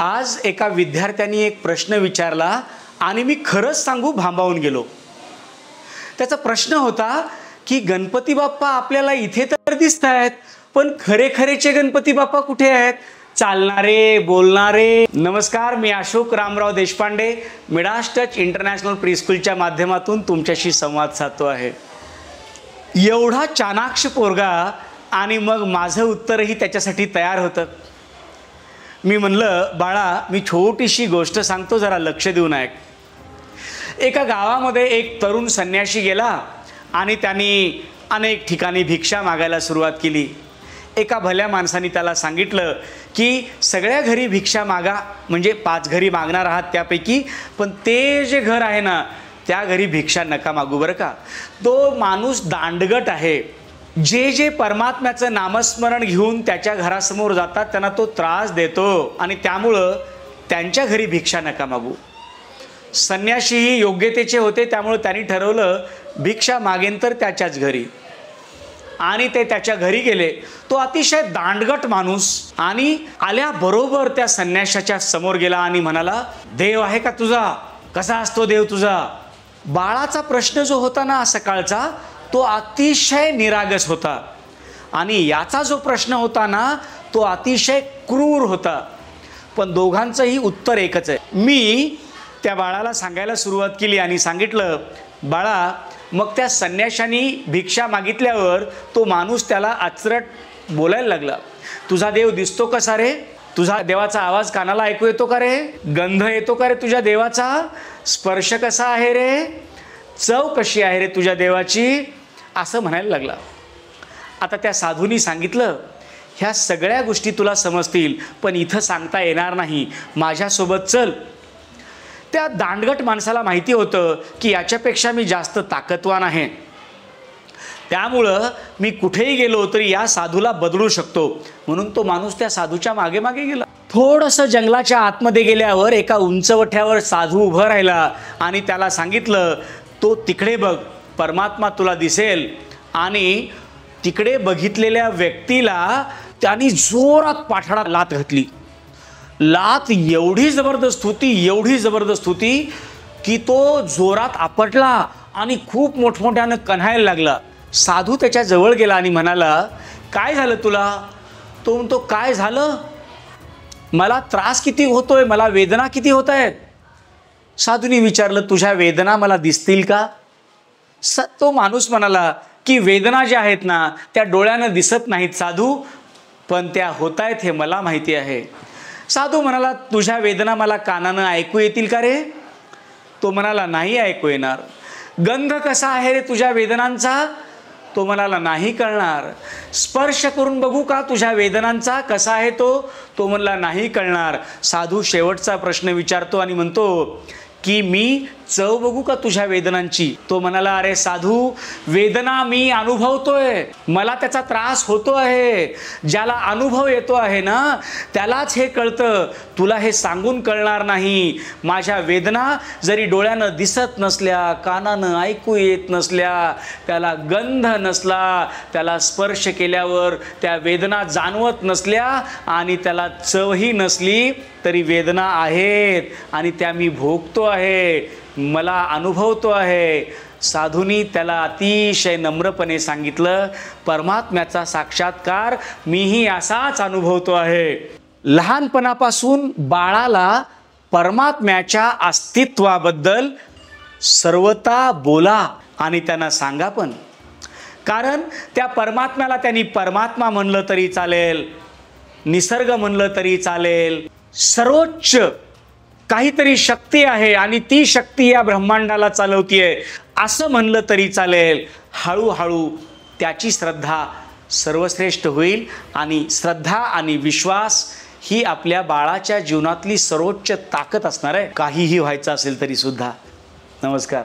आज एका विद्यार्थ्याने एक प्रश्न विचारला आणि मी खरंच सांगू भांबावून गेलो। त्याचा प्रश्न होता की गणपती बाप्पा आपल्याला इथे तर दिसत आहेत, पण खरे खरेचे गणपती बाप्पा कुठे आहेत? चालणारे, बोलणारे। नमस्कार, मी Ashok Ramrao Deshpande Midas touch international प्रीस्कूलच्या माध्यमातून तुमच्याशी संवाद साधतो आहे। एवढा चाणाक्ष पोरगा आणि मग माझं उत्तरही त्याच्यासाठी तयार होतं। मी म्हणलं, बाळा मी छोटीशी गोष्ट सांगतो, जरा लक्ष देऊन ऐक। एका गावामध्ये एक तरुण संन्यासी गेला आणि त्यांनी अनेक ठिकाणी भिक्षा मागायला सुरुवात केली। एका भल्या माणसाने त्याला सांगितलं की सगळ्या घरी भिक्षा मागा, म्हणजे 5 घरी मागणार आहात त्यापैकी, पण ते जे घर आहे ना त्या घरी भिक्षा नका मागू बरं का। तो माणूस दांडगट आहे। जे जे परमात्म्याचं नामस्मरण घेऊन त्याच्या घरासमोर जातात त्यांना तो त्रास देतो आणि त्यामुळं त्यांच्या घरी भिक्षा नका मागू। संन्यासीही योग्यतेचे होते, त्यामुळे त्यांनी ठरवलं भिक्षा मागेन तर त्याच्याच घरी, आणि ते त्याच्या घरी गेले। तो अतिशय दांडगट माणूस आणि आल्याबरोबर त्या संन्याशाच्या समोर गेला आणि म्हणाला, देव आहे का तुझा? कसा असतो देव तुझा? बाळाचा प्रश्न जो होता ना सकाळचा तो अतिशय निरागस होता आणि याचा जो प्रश्न होता ना तो अतिशय क्रूर होता, पण दोघांचंही उत्तर एकच आहे। मी त्या बाळाला सांगायला सुरुवात केली आणि सांगितलं, बाळा मग त्या संन्याशाने भिक्षा मागितल्यावर तो माणूस त्याला अचरट बोलायला लागला, तुझा देव दिसतो कसा रे? तुझा देवाचा आवाज कानाला ऐकू येतो का रे? गंध येतो का रे तुझ्या देवाचा? स्पर्श कसा आहे रे? चव कशी आहे रे तुझ्या देवाची? असं म्हणायला लागला। आता त्या साधूंनी सांगितलं, ह्या सगळ्या गोष्टी तुला समजतील पण इथं सांगता येणार नाही, माझ्यासोबत चल। त्या दांडगट माणसाला माहिती होतं की याच्यापेक्षा मी जास्त ताकदवान आहे, त्यामुळं मी कुठेही गेलो तरी या साधूला बदलू शकतो, म्हणून तो माणूस त्या साधूच्या मागे मागे गेला। थोडंसं जंगलाच्या आतमध्ये गेल्यावर एका उंचवठ्यावर साधू उभं राहिला आणि त्याला सांगितलं, तो तिकडे बघ, परमात्मा तुला दिसेल। आणि तिकडे बघितलेल्या व्यक्तीला त्यांनी जोरात पाठळा लात घातली। लात एवढी जबरदस्त होती, एवढी जबरदस्त होती की तो जोरात आपटला आणि खूप मोठमोठ्यानं कन्हायला लागला। साधू त्याच्या जवळ गेला आणि म्हणाला, काय झालं तुला? तो म्हणतो, काय झालं? मला त्रास किती होतोय, मला वेदना किती होत आहेत? साधूने विचारलं, तुझ्या वेदना मला दिसतील का? तो माणूस म्हणाला की वेदना ज्या आहेत ना त्या डोळ्यानं दिसत नाहीत साधू, पण त्या होत आहेत हे मला माहिती आहे। साधू म्हणाला, तुझ्या वेदना मला कानानं ऐकू येतील का रे? तो म्हणाला, नाही ऐकू येणार। गंध कसा आहे रे तुझ्या वेदनांचा? तो म्हणाला, नाही कळणार। स्पर्श करून बघू का तुझ्या वेदनांचा कसा आहे तो? तो म्हणला, नाही कळणार। साधू शेवटचा प्रश्न विचारतो आणि म्हणतो की मी चव बघू का तुझ्या वेदनांची? तो म्हणाला, अरे साधू, वेदना मी अनुभवतोय, मला त्याचा त्रास होतो आहे। ज्याला अनुभव येतो आहे ना त्यालाच हे कळतं, तुला हे सांगून कळणार नाही। माझ्या वेदना जरी डोळ्यानं दिसत नसल्या, कानानं ऐकू येत नसल्या, त्याला गंध नसला, त्याला स्पर्श केल्यावर त्या वेदना जाणवत नसल्या आणि त्याला चवही नसली, तरी वेदना आहेत आणि त्या मी भोगतो आहे, मला अनुभवतो आहे। साधूंनी त्याला अतिशय नम्रपणे सांगितलं, परमात्म्याचा साक्षात्कार मीही असाच अनुभवतो आहे। लहानपणापासून बाळाला परमात्म्याच्या अस्तित्वाबद्दल सर्वता बोला आणि त्यांना सांगा पण, कारण त्या परमात्म्याला त्यांनी परमात्मा म्हणलं तरी चालेल, निसर्ग म्हणलं तरी चालेल, सर्वोच्च काहीतरी शक्ती आहे आणि ती शक्ती या ब्रह्मांडाला चालवतीये असं म्हणलं तरी चालेल। हळूहळू त्याची श्रद्धा सर्वश्रेष्ठ होईल आणि श्रद्धा आणि विश्वास ही आपल्या बाळाच्या जीवनातली सर्वोच्च ताकद असणार आहे, काहीही व्हायचं असेल तरी सुद्धा। नमस्कार।